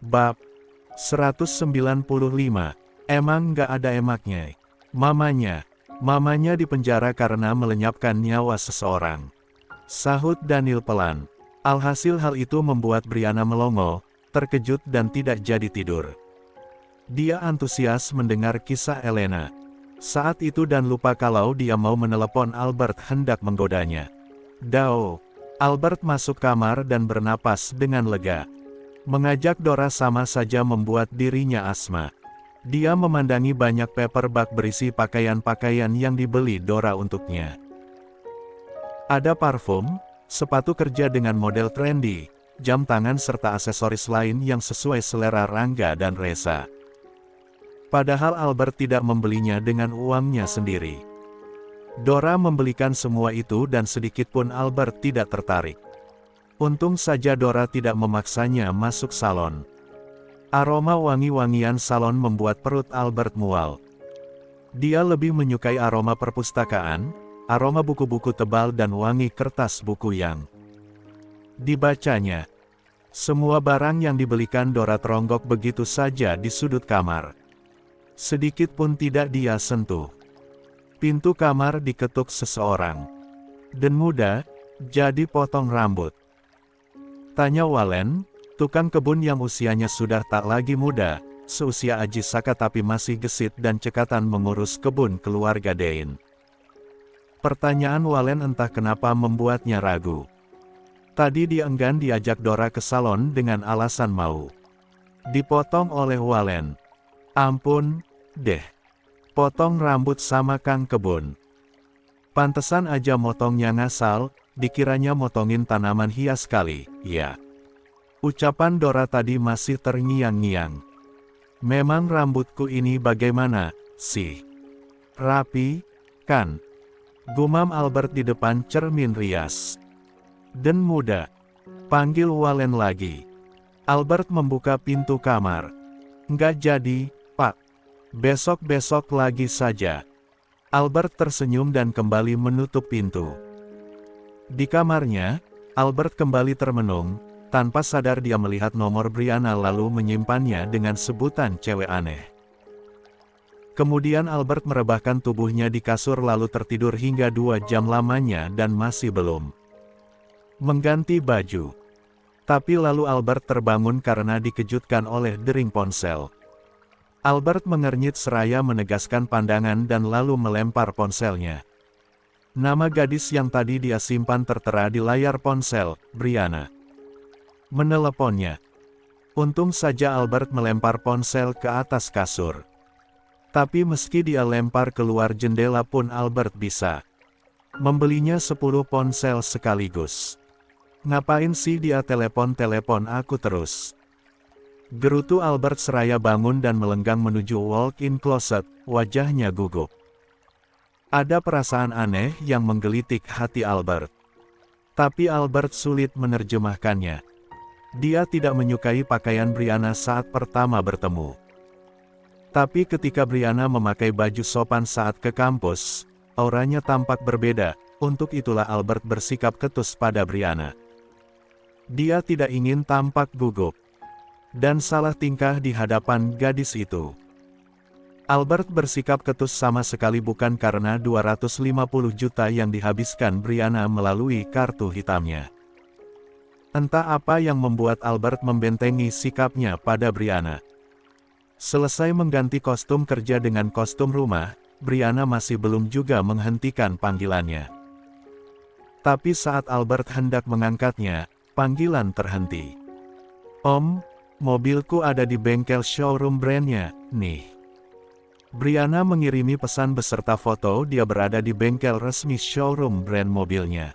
Bab 195. Emang nggak ada emaknya? Mamanya dipenjara karena melenyapkan nyawa seseorang, sahut Daniel pelan. Alhasil hal itu membuat Brianna melongo, terkejut dan tidak jadi tidur. Dia antusias mendengar kisah Elena saat itu dan lupa kalau dia mau menelepon Albert hendak menggodanya. Dao. Albert masuk kamar dan bernapas dengan lega. Mengajak Dora sama saja membuat dirinya asma. Dia memandangi banyak paperback berisi pakaian-pakaian yang dibeli Dora untuknya. Ada parfum, sepatu kerja dengan model trendy, jam tangan serta aksesoris lain yang sesuai selera Rangga dan Reza. Padahal Albert tidak membelinya dengan uangnya sendiri. Dora membelikan semua itu dan sedikitpun Albert tidak tertarik. Untung saja Dora tidak memaksanya masuk salon. Aroma wangi-wangian salon membuat perut Albert mual. Dia lebih menyukai aroma perpustakaan, aroma buku-buku tebal dan wangi kertas buku yang dibacanya. Semua barang yang dibelikan Dora teronggok begitu saja di sudut kamar. Sedikit pun tidak dia sentuh. Pintu kamar diketuk seseorang. "Den muda, jadi potong rambut?" tanya Walen, tukang kebun yang usianya sudah tak lagi muda, seusia Aji Saka tapi masih gesit dan cekatan mengurus kebun keluarga Dein. Pertanyaan Walen entah kenapa membuatnya ragu. Tadi dia enggan diajak Dora ke salon dengan alasan mau dipotong oleh Walen. "Ampun, deh. Potong rambut sama Kang Kebun. Pantesan aja motongnya ngasal, dikiranya motongin tanaman hias kali, ya." Ucapan Dora tadi masih terngiang-ngiang. "Memang rambutku ini bagaimana, sih? Rapi, kan?" gumam Albert di depan cermin rias. "Den muda," panggil Walen lagi. Albert membuka pintu kamar. "Nggak jadi, Pak. Besok-besok lagi saja." Albert tersenyum dan kembali menutup pintu. Di kamarnya, Albert kembali termenung, tanpa sadar dia melihat nomor Brianna lalu menyimpannya dengan sebutan cewek aneh. Kemudian Albert merebahkan tubuhnya di kasur lalu tertidur hingga 2 jam lamanya dan masih belum mengganti baju. Tapi lalu Albert terbangun karena dikejutkan oleh dering ponsel. Albert mengernyit seraya menegaskan pandangan dan lalu melempar ponselnya. Nama gadis yang tadi dia simpan tertera di layar ponsel, Brianna. Meneleponnya. Untung saja Albert melempar ponsel ke atas kasur. Tapi meski dia lempar keluar jendela pun Albert bisa membelinya 10 ponsel sekaligus. "Ngapain sih dia telepon-telepon aku terus?" gerutu Albert seraya bangun dan melenggang menuju walk-in closet, wajahnya gugup. Ada perasaan aneh yang menggelitik hati Albert. Tapi Albert sulit menerjemahkannya. Dia tidak menyukai pakaian Brianna saat pertama bertemu. Tapi ketika Brianna memakai baju sopan saat ke kampus, auranya tampak berbeda. Untuk itulah Albert bersikap ketus pada Brianna. Dia tidak ingin tampak gugup dan salah tingkah di hadapan gadis itu. Albert bersikap ketus sama sekali bukan karena 250 juta yang dihabiskan Brianna melalui kartu hitamnya. Entah apa yang membuat Albert membentengi sikapnya pada Brianna. Selesai mengganti kostum kerja dengan kostum rumah, Brianna masih belum juga menghentikan panggilannya. Tapi saat Albert hendak mengangkatnya, panggilan terhenti. "Om, mobilku ada di bengkel showroom brandnya, nih." Brianna mengirimi pesan beserta foto dia berada di bengkel resmi showroom brand mobilnya.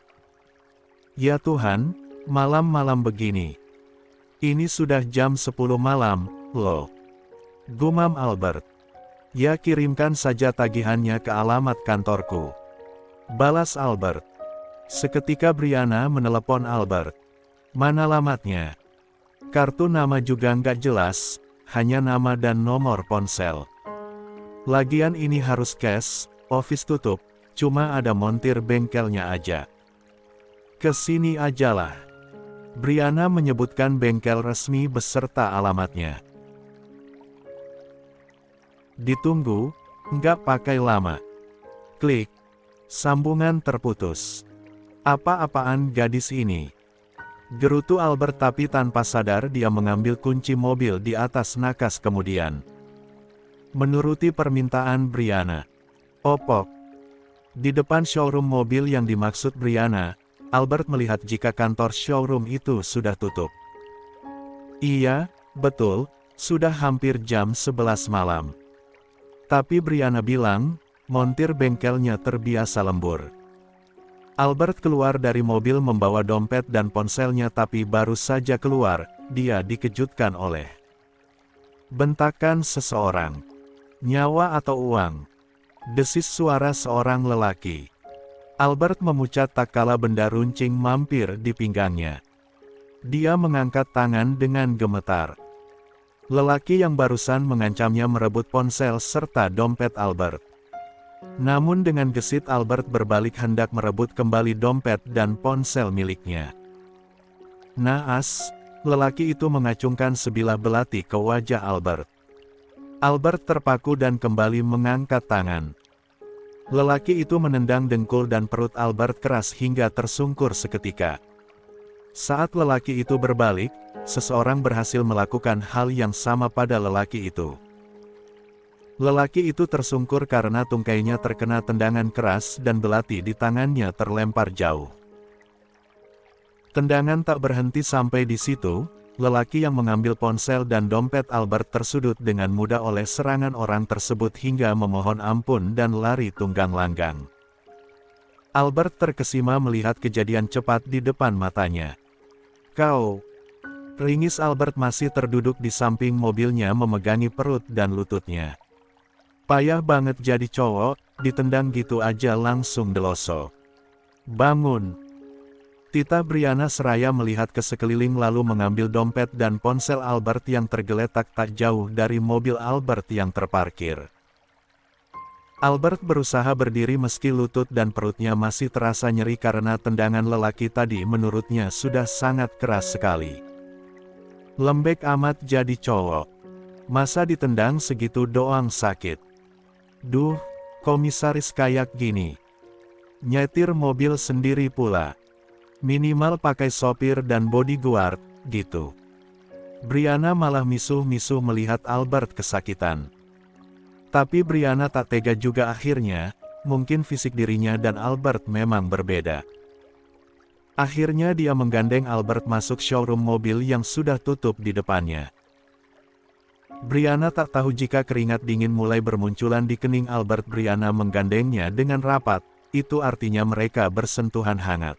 "Ya Tuhan, malam-malam begini. Ini sudah jam 10 malam, loh," gumam Albert. "Ya kirimkan saja tagihannya ke alamat kantorku," balas Albert. Seketika Brianna menelepon Albert. "Mana alamatnya?" "Kartu nama juga nggak jelas, hanya nama dan nomor ponsel. Lagian ini harus cash, office tutup, cuma ada montir bengkelnya aja. Kesini ajalah." Brianna menyebutkan bengkel resmi beserta alamatnya. Ditunggu, nggak pakai lama. Klik. Sambungan terputus. Apa-apaan gadis ini? Gerutu Albert, tapi tanpa sadar dia mengambil kunci mobil di atas nakas kemudian menuruti permintaan Brianna. Opok. Di depan showroom mobil yang dimaksud Brianna, Albert melihat jika kantor showroom itu sudah tutup. Iya, betul, sudah hampir jam 11 malam. Tapi Brianna bilang, montir bengkelnya terbiasa lembur. Albert keluar dari mobil membawa dompet dan ponselnya, tapi baru saja keluar, dia dikejutkan oleh bentakan seseorang. Nyawa atau uang? Desis suara seorang lelaki. Albert memucat tak kala benda runcing mampir di pinggangnya. Dia mengangkat tangan dengan gemetar. Lelaki yang barusan mengancamnya merebut ponsel serta dompet Albert. Namun dengan gesit Albert berbalik hendak merebut kembali dompet dan ponsel miliknya. Naas, lelaki itu mengacungkan sebilah belati ke wajah Albert. Albert terpaku dan kembali mengangkat tangan. Lelaki itu menendang dengkul dan perut Albert keras hingga tersungkur seketika. Saat lelaki itu berbalik, seseorang berhasil melakukan hal yang sama pada lelaki itu. Lelaki itu tersungkur karena tungkainya terkena tendangan keras dan belati di tangannya terlempar jauh. Tendangan tak berhenti sampai di situ. Lelaki yang mengambil ponsel dan dompet Albert tersudut dengan mudah oleh serangan orang tersebut hingga memohon ampun dan lari tunggang langgang. Albert terkesima melihat kejadian cepat di depan matanya. Kau! Ringis Albert masih terduduk di samping mobilnya memegangi perut dan lututnya. Payah banget jadi cowok, ditendang gitu aja langsung deloso. Bangun! Tita Brianna seraya melihat ke sekeliling lalu mengambil dompet dan ponsel Albert yang tergeletak tak jauh dari mobil Albert yang terparkir. Albert berusaha berdiri meski lutut dan perutnya masih terasa nyeri karena tendangan lelaki tadi menurutnya sudah sangat keras sekali. Lembek amat jadi cowok. Masa ditendang segitu doang sakit. Duh, komisaris kayak gini. Nyetir mobil sendiri pula. Minimal pakai sopir dan bodyguard, gitu. Brianna malah misuh-misuh melihat Albert kesakitan. Tapi Brianna tak tega juga akhirnya, mungkin fisik dirinya dan Albert memang berbeda. Akhirnya dia menggandeng Albert masuk showroom mobil yang sudah tutup di depannya. Brianna tak tahu jika keringat dingin mulai bermunculan di kening Albert. Brianna menggandengnya dengan rapat, itu artinya mereka bersentuhan hangat.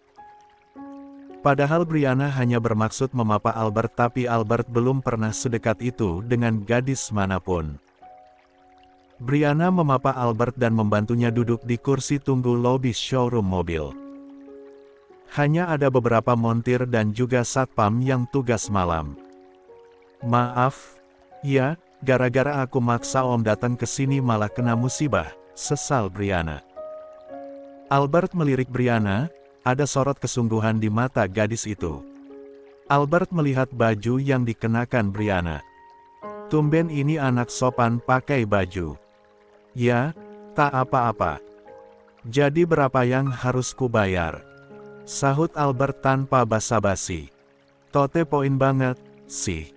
Padahal Brianna hanya bermaksud memapa Albert, tapi Albert belum pernah sedekat itu dengan gadis manapun. Brianna memapa Albert dan membantunya duduk di kursi tunggu lobi showroom mobil. Hanya ada beberapa montir dan juga satpam yang tugas malam. Maaf, ya, gara-gara aku maksa Om datang ke sini malah kena musibah, sesal Brianna. Albert melirik Brianna. Ada sorot kesungguhan di mata gadis itu. Albert melihat baju yang dikenakan Brianna. Tumben ini anak sopan pakai baju. Ya, tak apa-apa. Jadi berapa yang harus kubayar? Sahut Albert tanpa basa-basi. Tote poin banget, sih.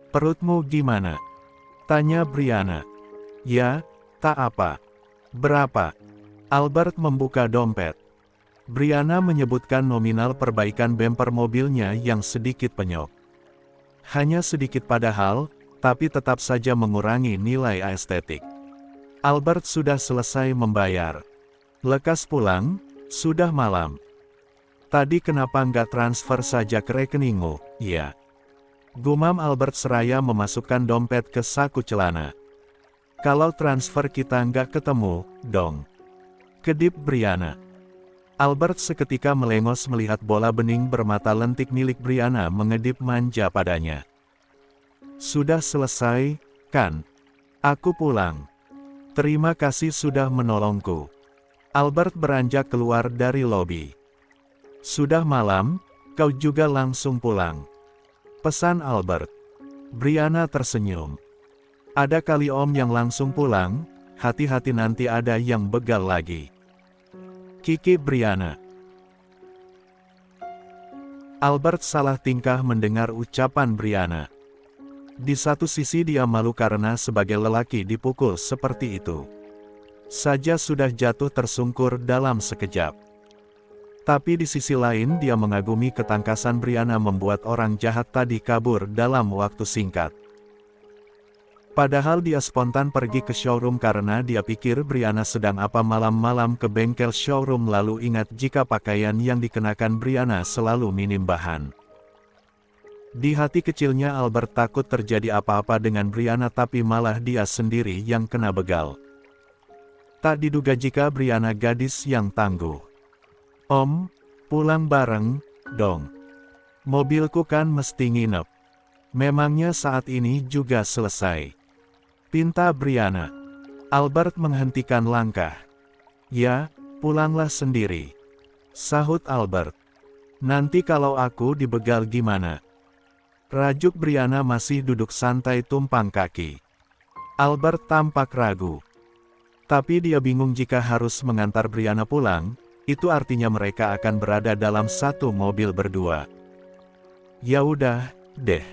Perutmu gimana? Tanya Brianna. Ya, tak apa. Berapa? Albert membuka dompet. Brianna menyebutkan nominal perbaikan bemper mobilnya yang sedikit penyok. Hanya sedikit padahal, tapi tetap saja mengurangi nilai estetik. Albert sudah selesai membayar. Lekas pulang, sudah malam. Tadi kenapa nggak transfer saja ke rekeningmu, ya? Gumam Albert seraya memasukkan dompet ke saku celana. Kalau transfer kita nggak ketemu, dong. Kedip Brianna. Albert seketika melengos melihat bola bening bermata lentik milik Brianna mengedip manja padanya. Sudah selesai, kan? Aku pulang. Terima kasih sudah menolongku. Albert beranjak keluar dari lobi. Sudah malam, Kau juga langsung pulang? Pesan Albert. Brianna tersenyum. Ada kali Om yang langsung pulang, hati-hati nanti ada yang begal lagi. Kiki Brianna. Albert salah tingkah mendengar ucapan Brianna. Di satu sisi dia malu karena sebagai lelaki dipukul seperti itu saja sudah jatuh tersungkur dalam sekejap. Tapi di sisi lain dia mengagumi ketangkasan Brianna membuat orang jahat tadi kabur dalam waktu singkat. Padahal dia spontan pergi ke showroom karena dia pikir Brianna sedang apa malam-malam ke bengkel showroom, lalu ingat jika pakaian yang dikenakan Brianna selalu minim bahan. Di hati kecilnya Albert takut terjadi apa-apa dengan Brianna, tapi malah dia sendiri yang kena begal. Tak diduga jika Brianna gadis yang tangguh. Om, pulang bareng, dong. Mobilku kan mesti nginep. Memangnya saat ini juga selesai? Pinta Brianna. Albert menghentikan langkah. Ya, pulanglah sendiri. Sahut Albert. Nanti kalau aku dibegal gimana? Rajuk Brianna masih duduk santai tumpang kaki. Albert tampak ragu. Tapi dia bingung jika harus mengantar Brianna pulang, itu artinya mereka akan berada dalam satu mobil berdua. Ya udah, deh.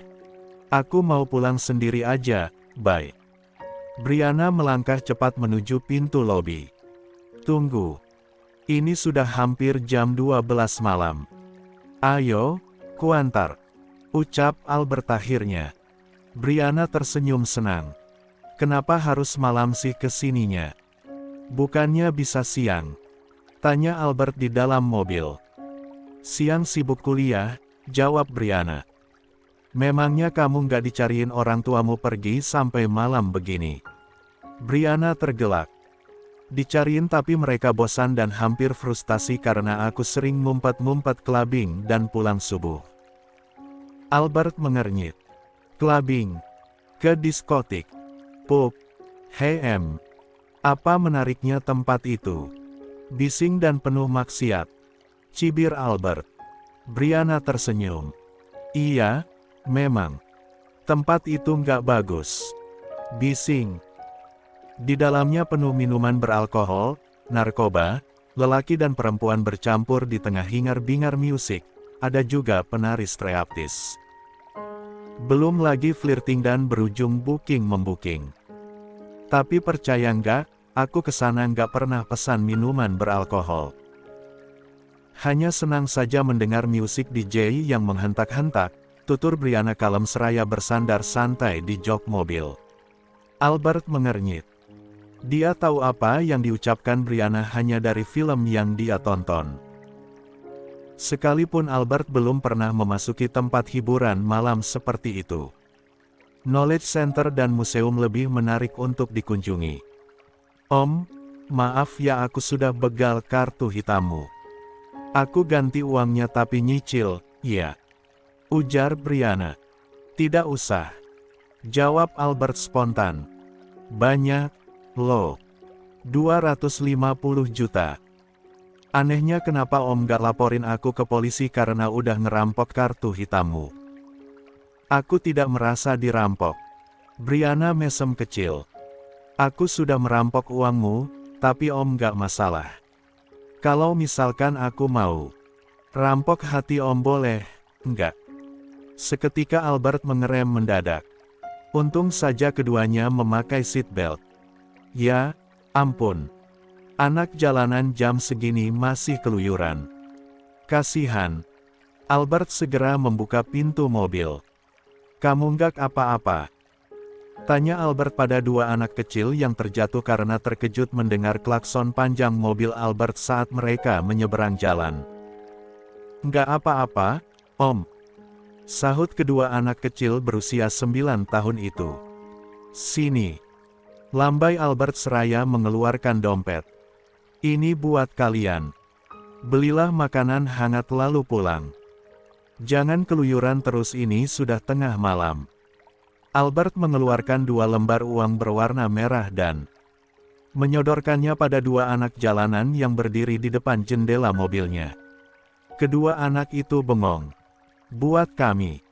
Aku mau pulang sendiri aja, bye. Brianna melangkah cepat menuju pintu lobi. Tunggu. Ini sudah hampir jam 12 malam. Ayo, kuantar. Ucap Albert akhirnya. Brianna tersenyum senang. Kenapa harus malam sih kesininya? Bukannya bisa siang? Tanya Albert di dalam mobil. Siang sibuk kuliah, jawab Brianna. Memangnya kamu nggak dicariin orang tuamu pergi sampai malam begini? Brianna tergelak. Dicariin, tapi mereka bosan dan hampir frustasi karena aku sering ngumpet-ngumpet clubbing dan pulang subuh. Albert mengernyit. Clubbing? Ke diskotik? Pub? Hem. Apa menariknya tempat itu? Bising dan penuh maksiat. Cibir Albert. Brianna tersenyum. Iya, memang. Tempat itu nggak bagus. Bising. Di dalamnya penuh minuman beralkohol, narkoba, lelaki dan perempuan bercampur di tengah hingar-bingar musik. Ada juga penari striptease. Belum lagi flirting dan berujung booking-membooking. Tapi percaya nggak, aku kesana nggak pernah pesan minuman beralkohol. Hanya senang saja mendengar musik DJ yang menghentak-hentak, tutur Brianna kalem seraya bersandar santai di jok mobil. Albert mengernyit. Dia tahu apa yang diucapkan Brianna hanya dari film yang dia tonton. Sekalipun Albert belum pernah memasuki tempat hiburan malam seperti itu. Knowledge Center dan museum lebih menarik untuk dikunjungi. Om, maaf ya, aku sudah begal kartu hitammu. Aku ganti uangnya tapi nyicil, ya. Ujar Brianna. Tidak usah. Jawab Albert spontan. Banyak, loh. 250 juta. Anehnya kenapa Om gak laporin aku ke polisi karena udah ngerampok kartu hitammu? Aku tidak merasa dirampok. Brianna mesem kecil. Aku sudah merampok uangmu, tapi Om gak masalah. Kalau misalkan aku mau rampok hati Om boleh, enggak? Seketika Albert mengerem mendadak. Untung saja keduanya memakai seatbelt. Ya, ampun. Anak jalanan jam segini masih keluyuran. Kasihan. Albert segera membuka pintu mobil. Kamu nggak apa-apa? Tanya Albert pada dua anak kecil yang terjatuh karena terkejut mendengar klakson panjang mobil Albert saat mereka menyeberang jalan. Nggak apa-apa, Om. Sahut kedua anak kecil berusia 9 tahun itu. Sini. Lambai Albert seraya mengeluarkan dompet. Ini buat kalian. Belilah makanan hangat lalu pulang. Jangan keluyuran terus, ini sudah tengah malam. Albert mengeluarkan 2 lembar uang berwarna merah dan menyodorkannya pada 2 anak jalanan yang berdiri di depan jendela mobilnya. Kedua anak itu bengong. Buat kami.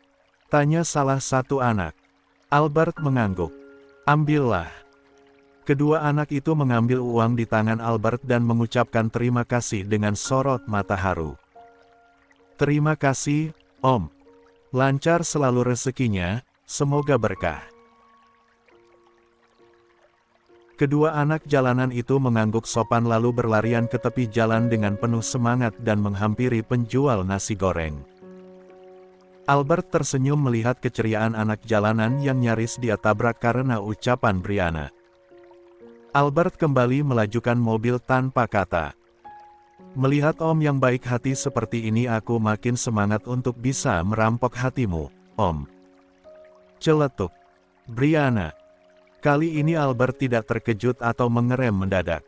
Tanya salah satu anak. Albert mengangguk. Ambillah. Kedua anak itu mengambil uang di tangan Albert dan mengucapkan terima kasih dengan sorot mata haru. Terima kasih, Om. Lancar selalu rezekinya, semoga berkah. Kedua anak jalanan itu mengangguk sopan lalu berlarian ke tepi jalan dengan penuh semangat dan menghampiri penjual nasi goreng. Albert tersenyum melihat keceriaan anak jalanan yang nyaris dia tabrak karena ucapan Brianna. Albert kembali melajukan mobil tanpa kata. Melihat Om yang baik hati seperti ini aku makin semangat untuk bisa merampok hatimu, Om. Celetuk. Brianna. Kali ini Albert tidak terkejut atau mengerem mendadak.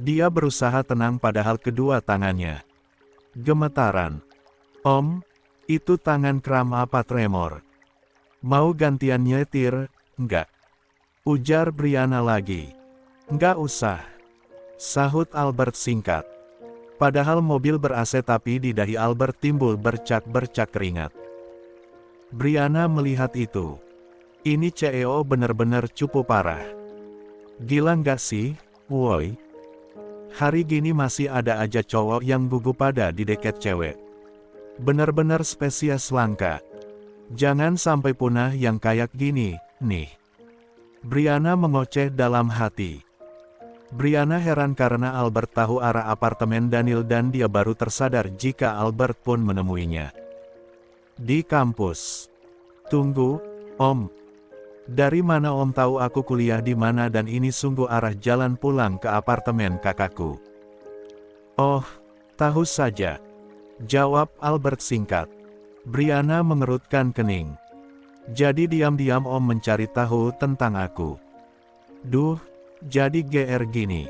Dia berusaha tenang padahal kedua tangannya gemetaran. Om, itu tangan kram apa tremor? Mau gantian nyetir, enggak? Ujar Brianna lagi. Enggak usah. Sahut Albert singkat. Padahal mobil ber-AC tapi di dahi Albert timbul bercak-bercak keringat. Brianna melihat itu. Ini CEO bener-bener cupu parah. Gila nggak sih, woi? Hari gini masih ada aja cowok yang gugup pada di deket cewek. Bener-bener spesies langka. Jangan sampai punah yang kayak gini, nih. Brianna mengoceh dalam hati. Brianna heran karena Albert tahu arah apartemen Daniel dan dia baru tersadar jika Albert pun menemuinya. Di kampus. Tunggu, Om. Dari mana Om tahu aku kuliah di mana dan ini sungguh arah jalan pulang ke apartemen kakakku? Oh, tahu saja. Jawab Albert singkat. Brianna mengerutkan kening. Jadi diam-diam Om mencari tahu tentang aku. Duh. Jadi GR gini.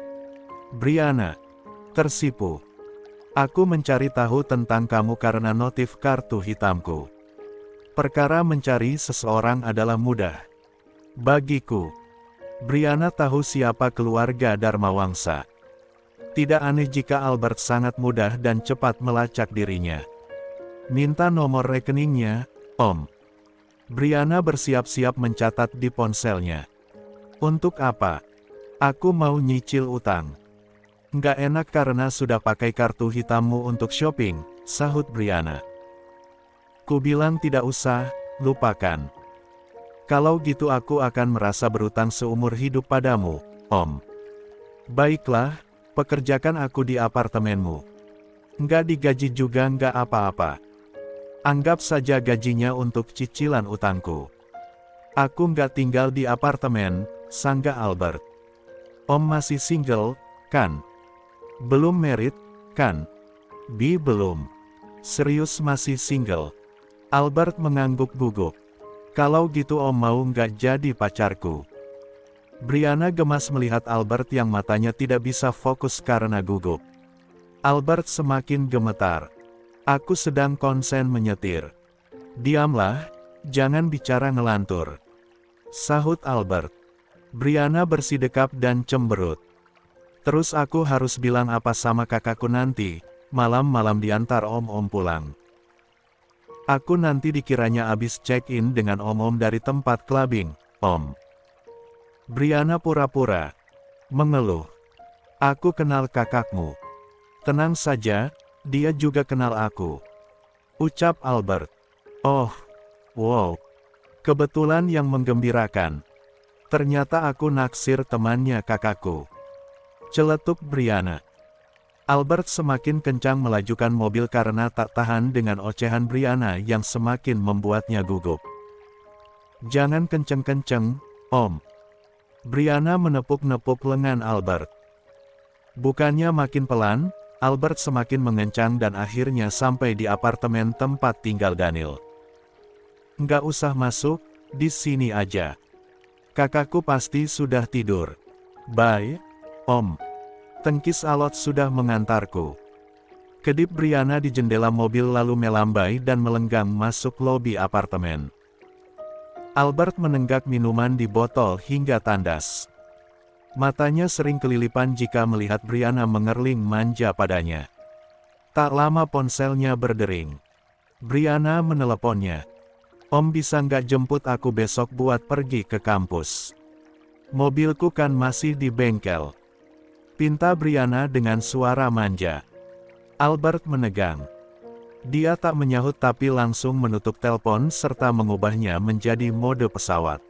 Brianna. Tersipu. Aku mencari tahu tentang kamu karena notif kartu hitamku. Perkara mencari seseorang adalah mudah. Bagiku. Brianna tahu siapa keluarga Dharma Wangsa. Tidak aneh jika Albert sangat mudah dan cepat melacak dirinya. Minta nomor rekeningnya, Om. Brianna bersiap-siap mencatat di ponselnya. Untuk apa? Aku mau nyicil utang. Nggak enak karena sudah pakai kartu hitammu untuk shopping, sahut Brianna. Ku bilang tidak usah, lupakan. Kalau gitu aku akan merasa berutang seumur hidup padamu, Om. Baiklah, pekerjakan aku di apartemenmu. Nggak digaji juga nggak apa-apa. Anggap saja gajinya untuk cicilan utangku. Aku nggak tinggal di apartemen, sanggah Albert. Om masih single, kan? Belum married, kan? Belum. Serius masih single. Albert mengangguk gugup. Kalau gitu Om mau nggak jadi pacarku? Brianna gemas melihat Albert yang matanya tidak bisa fokus karena gugup. Albert semakin gemetar. Aku sedang konsen menyetir. Diamlah, jangan bicara ngelantur. Sahut Albert. Brianna bersidekap dan cemberut. Terus aku harus bilang apa sama kakakku nanti, malam-malam diantar om-om pulang. Aku nanti dikiranya abis check-in dengan om-om dari tempat clubbing, Om. Brianna pura-pura mengeluh. Aku kenal kakakmu. Tenang saja, dia juga kenal aku. Ucap Albert. Oh, wow. Kebetulan yang menggembirakan. Ternyata aku naksir temannya kakakku. Celetuk Brianna. Albert semakin kencang melajukan mobil karena tak tahan dengan ocehan Brianna yang semakin membuatnya gugup. Jangan kenceng-kenceng, Om. Brianna menepuk-nepuk lengan Albert. Bukannya makin pelan, Albert semakin mengencang dan akhirnya sampai di apartemen tempat tinggal Daniel. Nggak usah masuk, di sini aja. Kakakku pasti sudah tidur. Bye, Om. Tengkis alot sudah mengantarku. Kedip Brianna di jendela mobil lalu melambai dan melenggang masuk lobi apartemen. Albert menenggak minuman di botol hingga tandas. Matanya sering kelilipan jika melihat Brianna mengerling manja padanya. Tak lama ponselnya berdering. Brianna meneleponnya. Om bisa nggak jemput aku besok buat pergi ke kampus? Mobilku kan masih di bengkel. Pinta Brianna dengan suara manja. Albert menegang. Dia tak menyahut tapi langsung menutup telepon serta mengubahnya menjadi mode pesawat.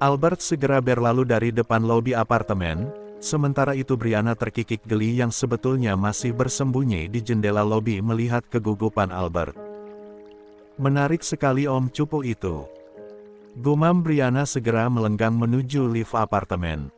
Albert segera berlalu dari depan lobi apartemen, sementara itu Brianna terkikik geli yang sebetulnya masih bersembunyi di jendela lobi melihat kegugupan Albert. Menarik sekali om cupu itu. Gumam Brianna segera melenggang menuju lift apartemen.